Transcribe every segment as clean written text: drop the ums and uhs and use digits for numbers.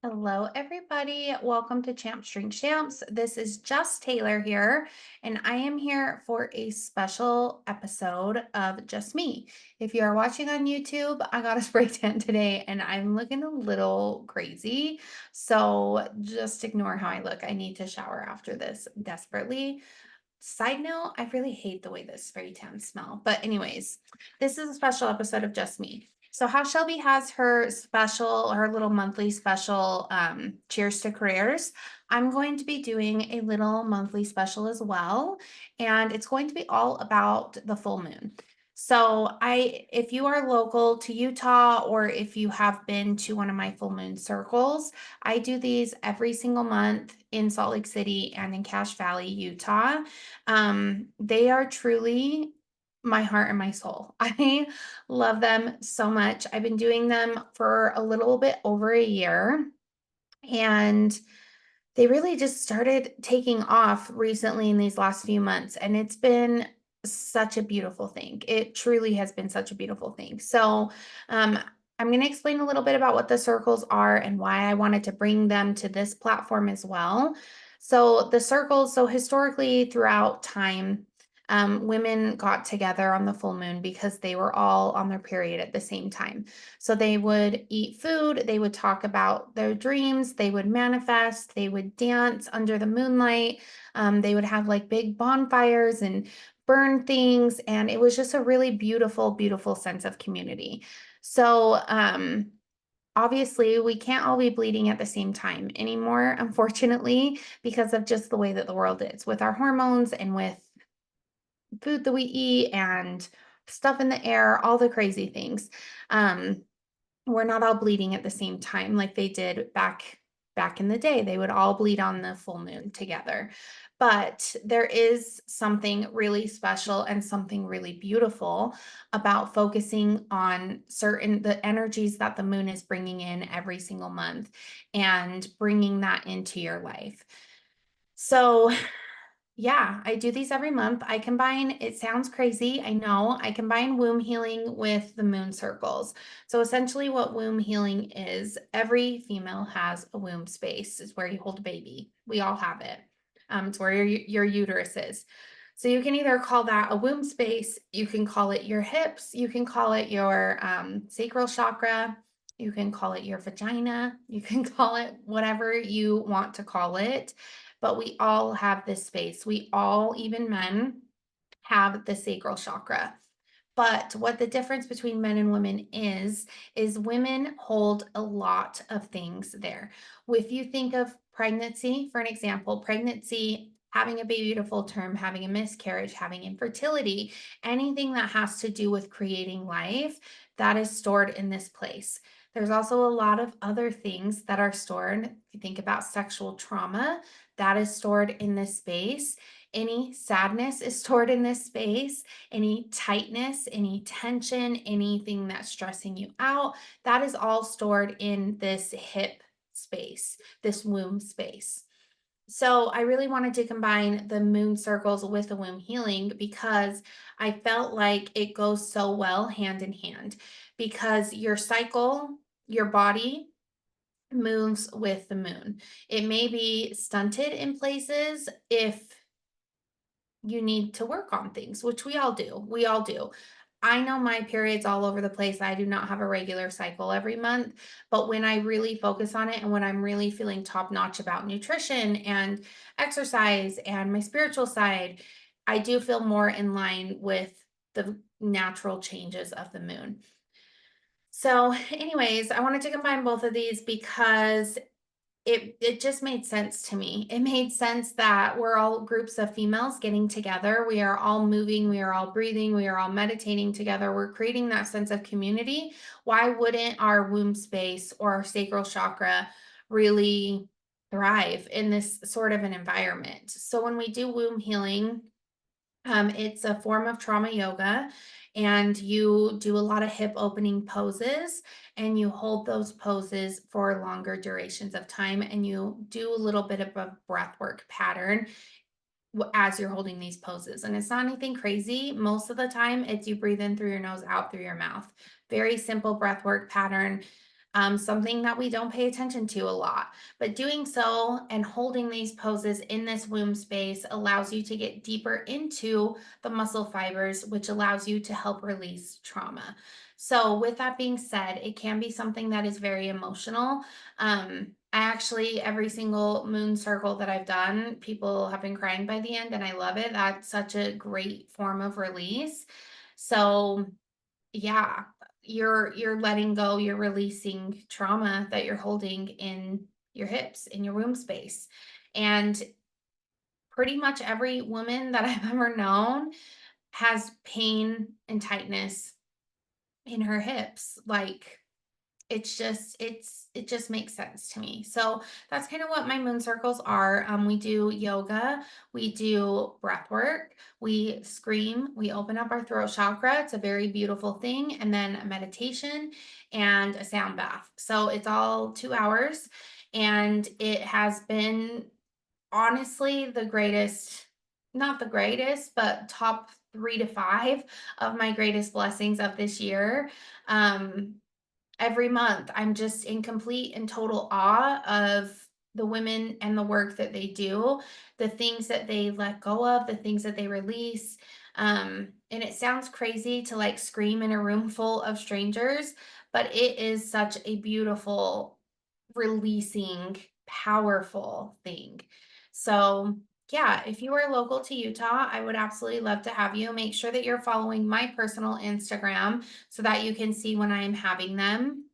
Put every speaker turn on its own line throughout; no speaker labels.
Hello, everybody. Welcome to Champ String Champs. This is just Taylor here, and I am here for a special episode of Just Me. If you are watching on YouTube, I got a spray tan today and I'm looking a little crazy. So just ignore how I look. I need to shower after this desperately. Side note, I really hate the way this spray tan smell. But anyways, this is a special episode of Just Me. So how Shelby has her little monthly special, Cheers to Careers, I'm going to be doing a little monthly special as well. And it's going to be all about the full moon. So if you are local to Utah or if you have been to one of my full moon circles, I do these every single month in Salt Lake City and in Cache Valley, Utah. They are truly my heart and my soul. I love them so much. I've been doing them for a little bit over a year, and they really just started taking off recently in these last few months, and it's been such a beautiful thing. It truly has been such a beautiful thing. So, I'm going to explain a little bit about what the circles are and why I wanted to bring them to this platform as well. So, the circles, so historically throughout time, women got together on the full moon because they were all on their period at the same time. So they would eat food, they would talk about their dreams, they would manifest, they would dance under the moonlight. They would have like big bonfires and burn things. And it was just a really beautiful, beautiful sense of community. So, obviously, we can't all be bleeding at the same time anymore, unfortunately, because of just the way that the world is with our hormones and with food that we eat and stuff in the air, all the crazy things. Um, we're not all bleeding at the same time like they did back in the day. They would all bleed on the full moon together. But there is something really special and something really beautiful about focusing on the energies that the moon is bringing in every single month and bringing that into your life. So, yeah, I do these every month. It sounds crazy, I know. I combine womb healing with the moon circles. So essentially what womb healing is, every female has a womb space. It's where you hold a baby. We all have it. It's where your uterus is. So you can either call that a womb space, you can call it your hips, you can call it your sacral chakra, you can call it your vagina, you can call it whatever you want to call it, but we all have this space. We all, even men, have the sacral chakra. But what the difference between men and women is women hold a lot of things there. If you think of pregnancy, for an example, pregnancy, having a baby to full term, having a miscarriage, having infertility, anything that has to do with creating life, that is stored in this place. There's also a lot of other things that are stored. If you think about sexual trauma, that is stored in this space. Any sadness is stored in this space. Any tightness, any tension, anything that's stressing you out, that is all stored in this hip space, this womb space. So I really wanted to combine the moon circles with the womb healing because I felt like it goes so well hand in hand because your cycle, your body moves with the moon. It may be stunted in places if you need to work on things, which we all do. We all do. I know my period's all over the place. I do not have a regular cycle every month, but when I really focus on it and when I'm really feeling top notch about nutrition and exercise and my spiritual side, I do feel more in line with the natural changes of the moon. So, anyways, I wanted to combine both of these because it just made sense to me. It made sense that we're all groups of females getting together. We are all moving, we are all breathing, we are all meditating together. We're creating that sense of community. Why wouldn't our womb space or our sacral chakra really thrive in this sort of an environment? So when we do womb healing, it's a form of trauma yoga, and you do a lot of hip opening poses, and you hold those poses for longer durations of time, and you do a little bit of a breath work pattern as you're holding these poses. And it's not anything crazy. Most of the time, it's you breathe in through your nose, out through your mouth. Very simple breath work pattern. something that we don't pay attention to a lot. But doing so and holding these poses in this womb space allows you to get deeper into the muscle fibers, which allows you to help release trauma. So, with that being said, it can be something that is very emotional. I actually, every single moon circle that I've done, people have been crying by the end, and I love it. That's such a great form of release. So, yeah, you're letting go, you're releasing trauma that you're holding in your hips, in your womb space. And pretty much every woman that I've ever known has pain and tightness in her hips. Like it just makes sense to me. So that's kind of what my moon circles are. We do yoga, we do breath work, we scream, we open up our throat chakra. It's a very beautiful thing, and then a meditation and a sound bath. So it's all 2 hours, and it has been honestly the greatest, not the greatest, but top 3 to 5 of my greatest blessings of this year. Um, every month, I'm just in complete and total awe of the women and the work that they do, the things that they let go of, the things that they release. And it sounds crazy to like scream in a room full of strangers, but it is such a beautiful, releasing, powerful thing. So, yeah, if you are local to Utah, I would absolutely love to have you. Make sure that you're following my personal Instagram so that you can see when I am having them.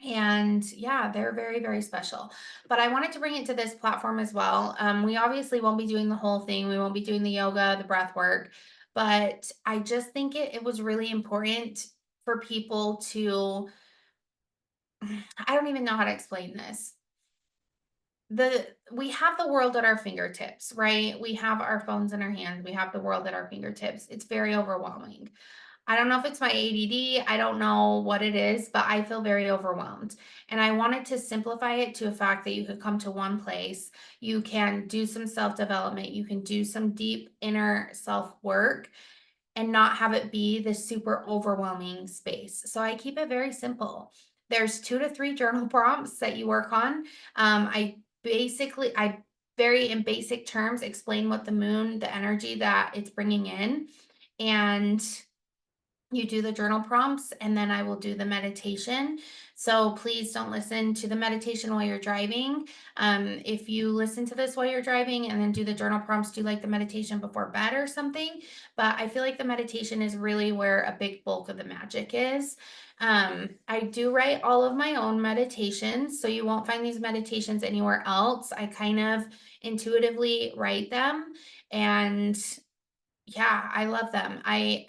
And yeah, they're very, very special. But I wanted to bring it to this platform as well. We obviously won't be doing the whole thing. We won't be doing the yoga, the breath work, but I just think it was really important for people to, I don't even know how to explain this. We have the world at our fingertips, right? We have our phones in our hands. We have the world at our fingertips. It's very overwhelming. I don't know if it's my ADD, I don't know what it is, but I feel very overwhelmed. And I wanted to simplify it to a fact that you could come to one place, you can do some self-development, you can do some deep inner self-work and not have it be this super overwhelming space. So I keep it very simple. There's 2 to 3 journal prompts that you work on. I very in basic terms explain what the moon, the energy that it's bringing in, and you do the journal prompts, and then I will do the meditation. So please don't listen to the meditation while you're driving. If you listen to this while you're driving and then do the journal prompts, do like the meditation before bed or something. But I feel like the meditation is really where a big bulk of the magic is. I do write all of my own meditations, so you won't find these meditations anywhere else. I kind of intuitively write them, and yeah, I love them. I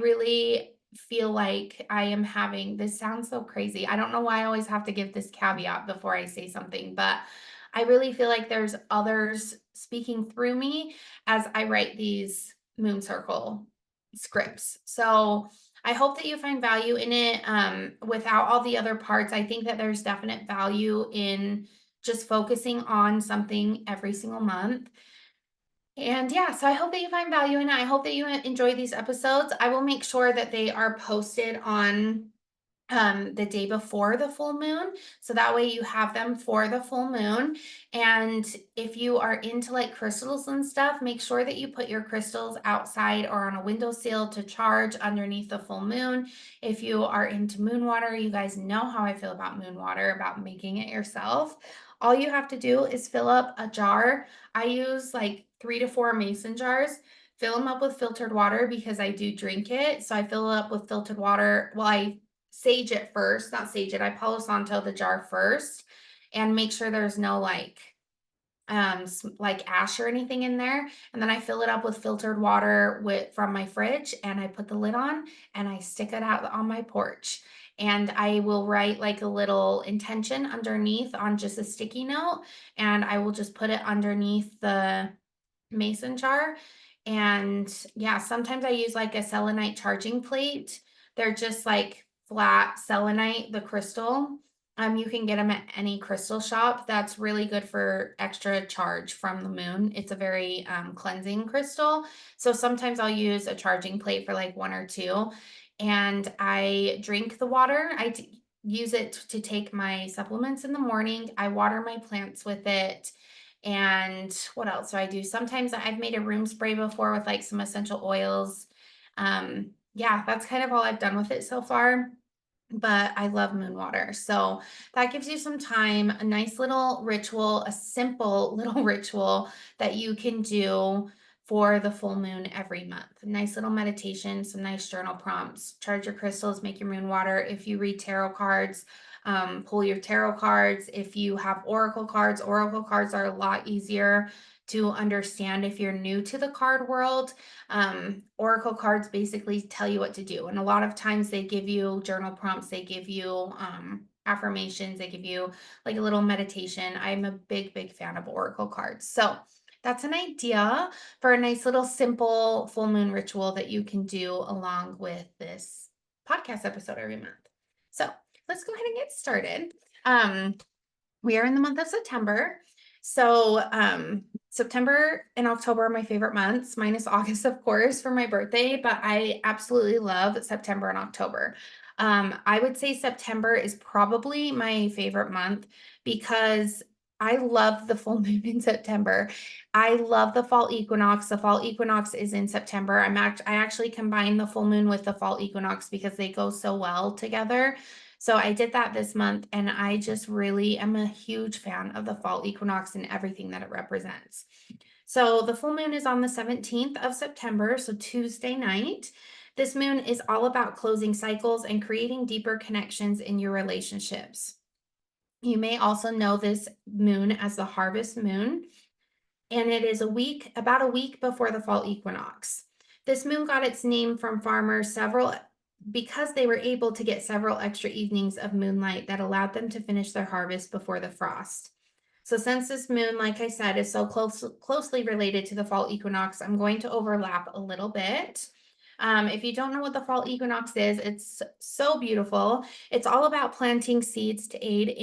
really feel like I am having, this sounds so crazy. I don't know why I always have to give this caveat before I say something, but I really feel like there's others speaking through me as I write these moon circle scripts. So I hope that you find value in it. Without all the other parts, I think that there's definite value in just focusing on something every single month. And yeah, so I hope that you find value in it. I hope that you enjoy these episodes. I will make sure that they are posted on the day before the full moon. So that way you have them for the full moon. And if you are into like crystals and stuff, make sure that you put your crystals outside or on a windowsill to charge underneath the full moon. If you are into moon water, you guys know how I feel about moon water, about making it yourself. All you have to do is fill up a jar. I use like 3 to 4 mason jars. Fill them up with filtered water because I do drink it. So I fill it up with filtered water. Well, I sage it first, not sage it. I Palo Santo the jar first and make sure there's no like ash or anything in there. And then I fill it up with filtered water from my fridge, and I put the lid on and I stick it out on my porch. And I will write like a little intention underneath on just a sticky note, and I will just put it underneath the mason jar. And yeah, sometimes I use like a selenite charging plate. They're just like flat selenite, the crystal. You can get them at any crystal shop. That's really good for extra charge from the moon. It's a very cleansing crystal. So sometimes I'll use a charging plate for like 1 or 2. And I drink the water. use it to take my supplements in the morning. I water my plants with it. And what else do I do? Sometimes I've made a room spray before with like some essential oils. Yeah, that's kind of all I've done with it so far, but I love moon water. So that gives you some time, a nice little ritual, a simple little ritual that you can do for the full moon every month. A nice little meditation, some nice journal prompts, charge your crystals, make your moon water. If you read tarot cards, pull your tarot cards. If you have oracle cards are a lot easier to understand if you're new to the card world. Oracle cards basically tell you what to do. And a lot of times they give you journal prompts, they give you affirmations, they give you like a little meditation. I'm a big, big fan of oracle cards. So that's an idea for a nice little simple full moon ritual that you can do along with this podcast episode every month. So let's go ahead and get started. Um, we are in the month of September. So, September and October are my favorite months, minus August, of course, for my birthday, but I absolutely love September and October. I would say September is probably my favorite month because I love the full moon in September. I love the fall equinox. The fall equinox is in September. I actually combine the full moon with the fall equinox because they go so well together. So I did that this month, and I just really am a huge fan of the fall equinox and everything that it represents. So the full moon is on the 17th of September, so Tuesday night. This moon is all about closing cycles and creating deeper connections in your relationships. You may also know this moon as the harvest moon, and it is about a week before the fall equinox. This moon got its name from farmers several because they were able to get several extra evenings of moonlight that allowed them to finish their harvest before the frost. So since this moon, like I said, is so closely related to the fall equinox, I'm going to overlap a little bit. If you don't know what the fall equinox is, it's so beautiful. It's all about planting seeds to aid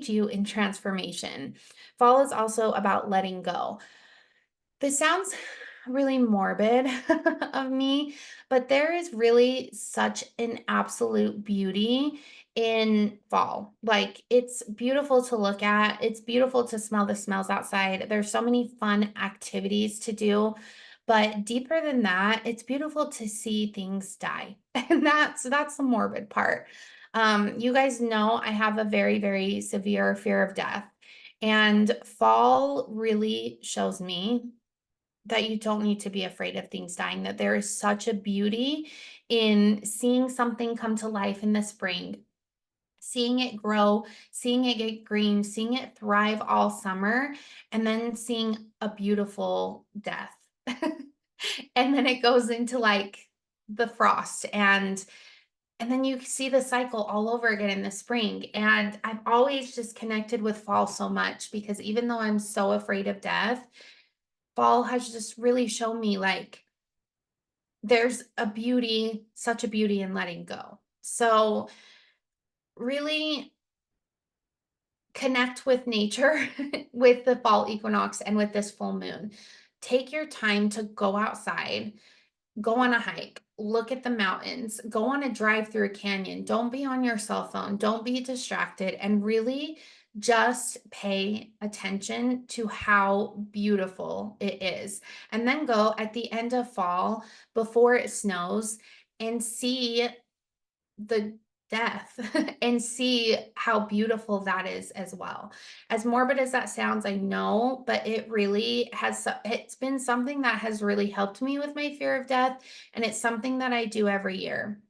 you in transformation. Fall is also about letting go. This sounds really morbid of me, but there is really such an absolute beauty in fall. Like, it's beautiful to look at. It's beautiful to smell the smells outside. There's so many fun activities to do, but deeper than that, it's beautiful to see things die. And that's the morbid part. You guys know I have a very, very severe fear of death. And fall really shows me that you don't need to be afraid of things dying, that there is such a beauty in seeing something come to life in the spring, seeing it grow, seeing it get green, seeing it thrive all summer, and then seeing a beautiful death. And then it goes into like the frost and then you see the cycle all over again in the spring. And I've always just connected with fall so much because even though I'm so afraid of death, fall has just really shown me like there's such a beauty in letting go. So really connect with nature with the fall equinox and with this full moon. Take your time to go outside, go on a hike, look at the mountains, go on a drive through a canyon. Don't be on your cell phone, don't be distracted, and really just pay attention to how beautiful it is. And then go at the end of fall before it snows and see the death and see how beautiful that is as well. As morbid as that sounds, I know, but it's been something that has really helped me with my fear of death, and it's something that I do every year.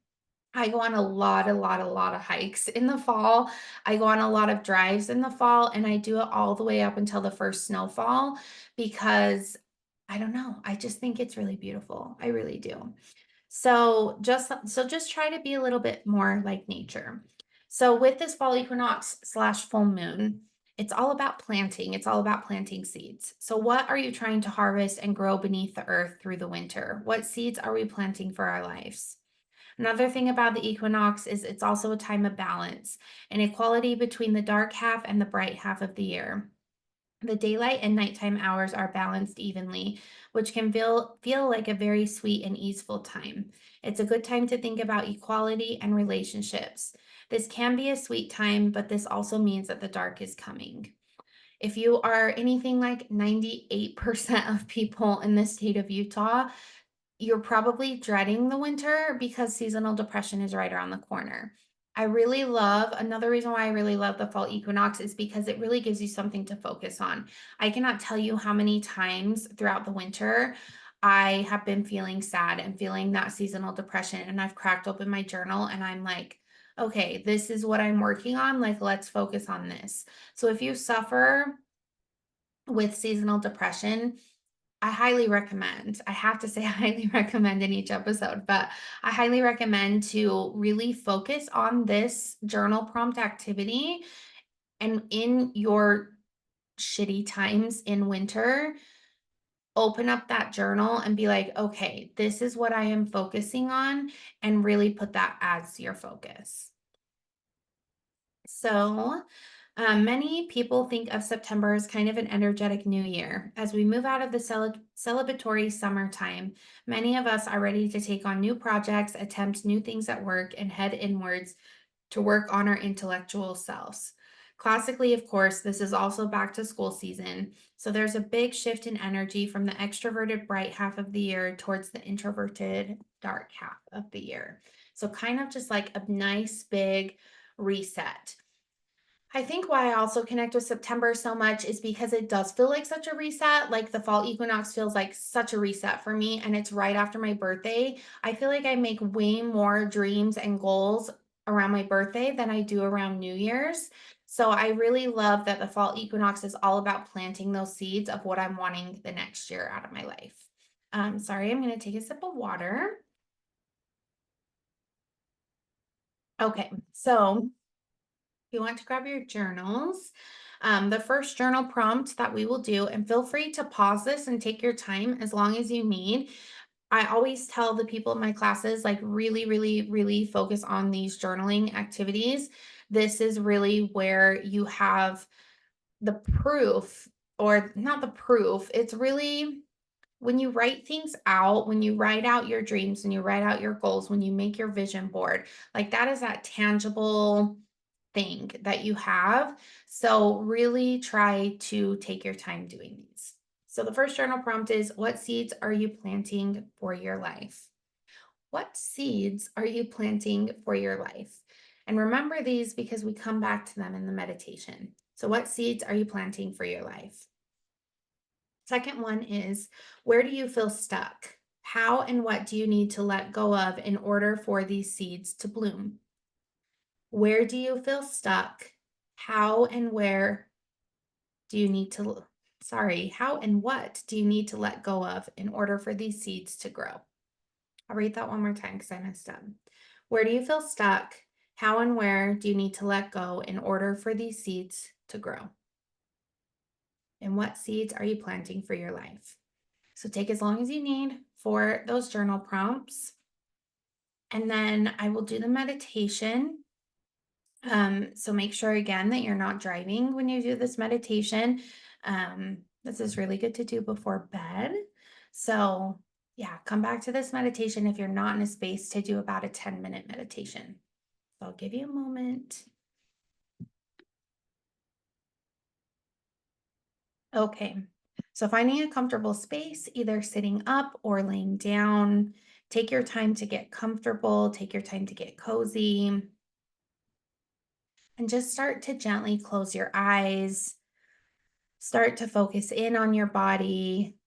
I go on a lot of hikes in the fall. I go on a lot of drives in the fall, and I do it all the way up until the first snowfall because I don't know, I just think it's really beautiful. I really do. So just try to be a little bit more like nature. So with this fall equinox slash full moon, it's all about planting. It's all about planting seeds. So what are you trying to harvest and grow beneath the earth through the winter? What seeds are we planting for our lives? Another thing about the equinox is it's also a time of balance, an equality between the dark half and the bright half of the year. The daylight and nighttime hours are balanced evenly, which can feel like a very sweet and easeful time. It's a good time to think about equality and relationships. This can be a sweet time, but this also means that the dark is coming. If you are anything like 98% of people in the state of Utah, you're probably dreading the winter because seasonal depression is right around the corner. I really love another reason why I really love the fall equinox is because it really gives you something to focus on. I cannot tell you how many times throughout the winter I have been feeling sad and feeling that seasonal depression, and I've cracked open my journal and I'm like, okay, this is what I'm working on. Like, let's focus on this. So if you suffer with seasonal depression, I highly recommend. I have to say I highly recommend in each episode, but I highly recommend to really focus on this journal prompt activity. And in your shitty times in winter, open up that journal and be like, okay, this is what I am focusing on, and really put that as your focus. So, many people think of September as kind of an energetic new year. As we move out of the celebratory summertime, many of us are ready to take on new projects, attempt new things at work, and head inwards to work on our intellectual selves. Classically, of course, this is also back to school season. So there's a big shift in energy from the extroverted bright half of the year towards the introverted dark half of the year. So kind of just like a nice big reset. I think why I also connect with September so much is because it does feel like such a reset. Like the fall equinox feels like such a reset for me, and it's right after my birthday. I feel like I make way more dreams and goals around my birthday than I do around New Year's. So I really love that the fall equinox is all about planting those seeds of what I'm wanting the next year out of my life. Sorry, I'm going to take a sip of water. Okay, so you want to grab your journals. The first journal prompt that we will do, and feel free to pause this and take your time as long as you need. I always tell the people in my classes, like, really, really, really focus on these journaling activities. This is really where you have the proof, or not the proof, it's really when you write things out, when you write out your dreams, when you write out your goals, when you make your vision board, like that is that tangible thing that you have. So really try to take your time doing these. So the first journal prompt is, what seeds are you planting for your life? What seeds are you planting for your life? And remember these because we come back to them in the meditation. So what seeds are you planting for your life? Second one is, where do you feel stuck? How and what do you need to let go of in order for these seeds to bloom? Where do you feel stuck? How and where do you need to, how and what do you need to let go of in order for these seeds to grow? I'll read that one more time because I messed up. Where do you feel stuck? How and where do you need to let go in order for these seeds to grow? And what seeds are you planting for your life? So take as long as you need for those journal prompts. And then I will do the meditation. So make sure again that you're not driving when you do this meditation. This is really good to do before bed. So yeah, come back to this meditation if you're not in a space to do about a 10-minute meditation. So I'll give you a moment. Okay, so finding a comfortable space, either sitting up or laying down. Take your time to get comfortable, take your time to get cozy, and just start to gently close your eyes. Start to focus in on your body,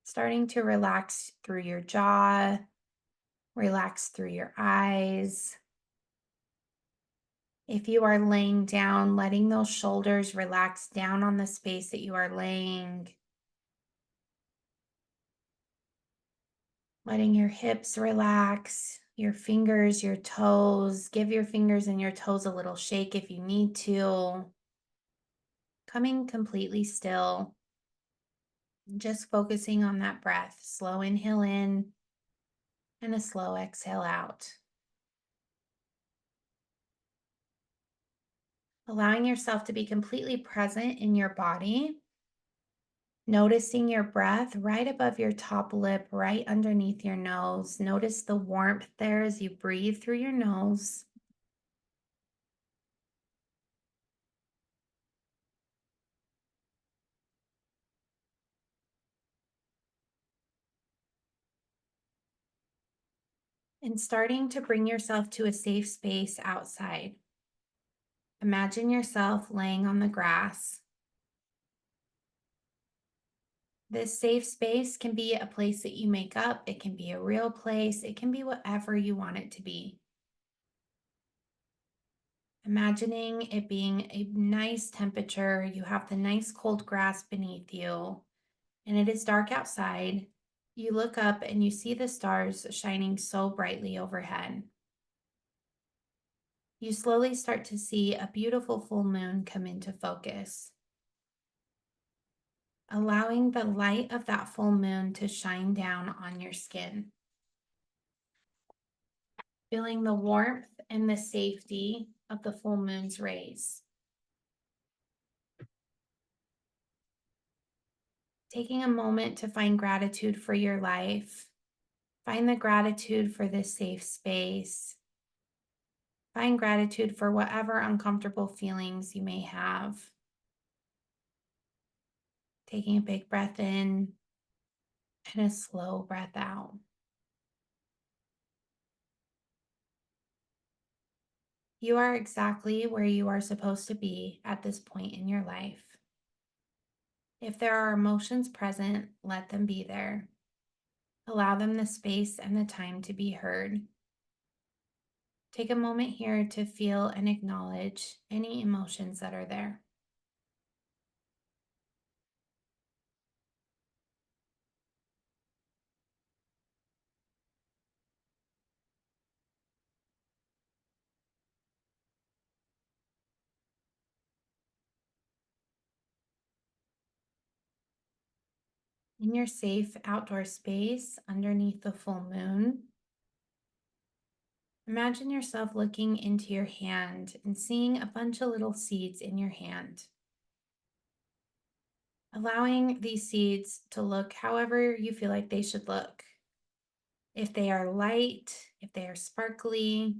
starting to relax through your jaw, relax through your eyes. If you are laying down, letting those shoulders relax down on the space that you are laying. Letting your hips relax, your fingers, your toes. Give your fingers and your toes a little shake if you need to. Coming completely still. Just focusing on that breath. Slow inhale in and a slow exhale out. Allowing yourself to be completely present in your body. Noticing your breath right above your top lip, right underneath your nose. Notice the warmth there as you breathe through your nose. And starting to bring yourself to a safe space outside. Imagine yourself laying on the grass. This safe space can be a place that you make up, it can be a real place, it can be whatever you want it to be. Imagining it being a nice temperature, you have the nice cold grass beneath you, and it is dark outside. You look up and you see the stars shining so brightly overhead. You slowly start to see a beautiful full moon come into focus, allowing the light of that full moon to shine down on your skin. Feeling the warmth and the safety of the full moon's rays. Taking a moment to find gratitude for your life. Find the gratitude for this safe space. Find gratitude for whatever uncomfortable feelings you may have. Taking a big breath in and a slow breath out. You are exactly where you are supposed to be at this point in your life. If there are emotions present, let them be there. Allow them the space and the time to be heard. Take a moment here to feel and acknowledge any emotions that are there. In your safe outdoor space underneath the full moon, imagine yourself looking into your hand and seeing a bunch of little seeds in your hand. Allowing these seeds to look however you feel like they should look. If they are light, if they are sparkly,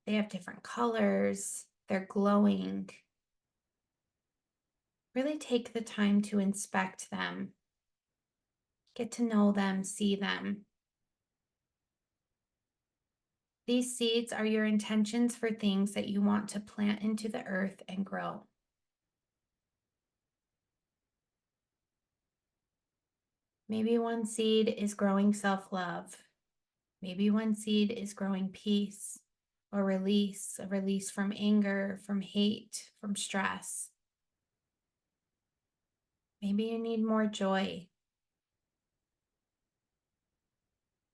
they have different colors, they're glowing. Really take the time to inspect them, get to know them, see them. These seeds are your intentions for things that you want to plant into the earth and grow. Maybe one seed is growing self love. Maybe one seed is growing peace or release, a release from anger, from hate, from stress. Maybe you need more joy.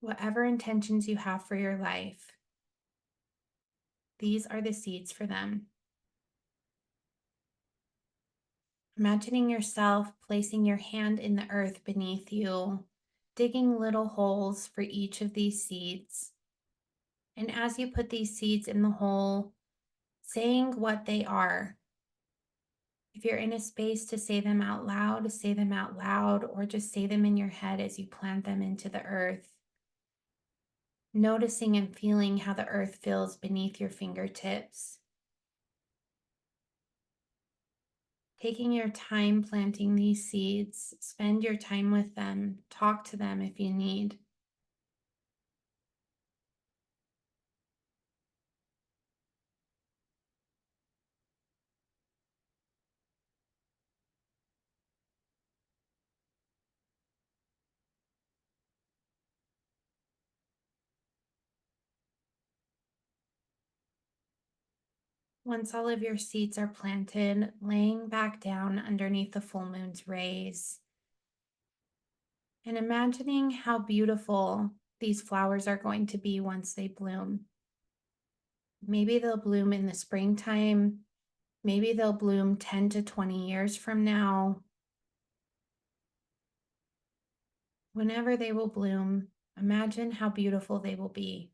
Whatever intentions you have for your life, these are the seeds for them. Imagining yourself placing your hand in the earth beneath you, digging little holes for each of these seeds. And as you put these seeds in the hole, saying what they are. If you're in a space to say them out loud, say them out loud, or just say them in your head as you plant them into the earth. Noticing and feeling how the earth feels beneath your fingertips. Taking your time planting these seeds, spend your time with them, talk to them if you need. Once all of your seeds are planted, laying back down underneath the full moon's rays, and imagining how beautiful these flowers are going to be once they bloom. Maybe they'll bloom in the springtime. Maybe they'll bloom 10 to 20 years from now. Whenever they will bloom, imagine how beautiful they will be,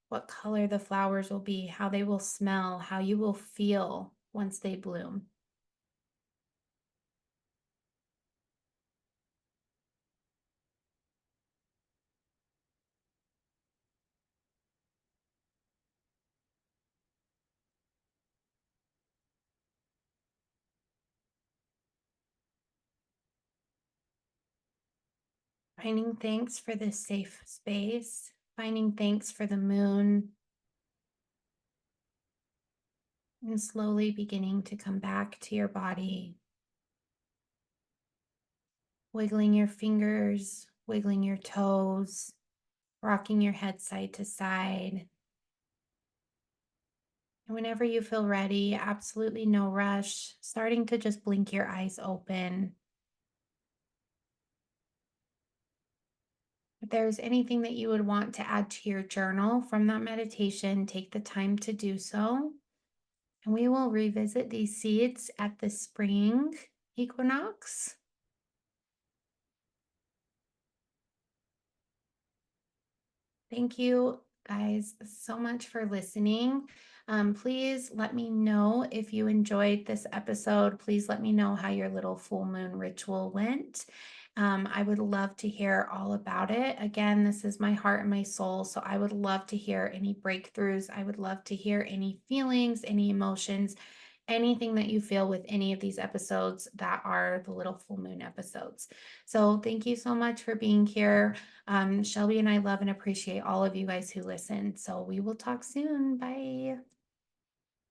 what color the flowers will be, how they will smell, how you will feel once they bloom. Finding thanks for this safe space, finding thanks for the moon, and slowly beginning to come back to your body, wiggling your fingers, wiggling your toes, rocking your head side to side. And whenever you feel ready, absolutely no rush, starting to just blink your eyes open. If there's anything that you would want to add to your journal from that meditation, take the time to do so. And we will revisit these seeds at the spring equinox. Thank you guys so much for listening. Please let me know if you enjoyed this episode. Please let me know how your little full moon ritual went. I would love to hear all about it. Again, this is my heart and my soul. So I would love to hear any breakthroughs. I would love to hear any feelings, any emotions, anything that you feel with any of these episodes that are the little full moon episodes. So thank you so much for being here. Shelby and I love and appreciate all of you guys who listen. So we will talk soon. Bye.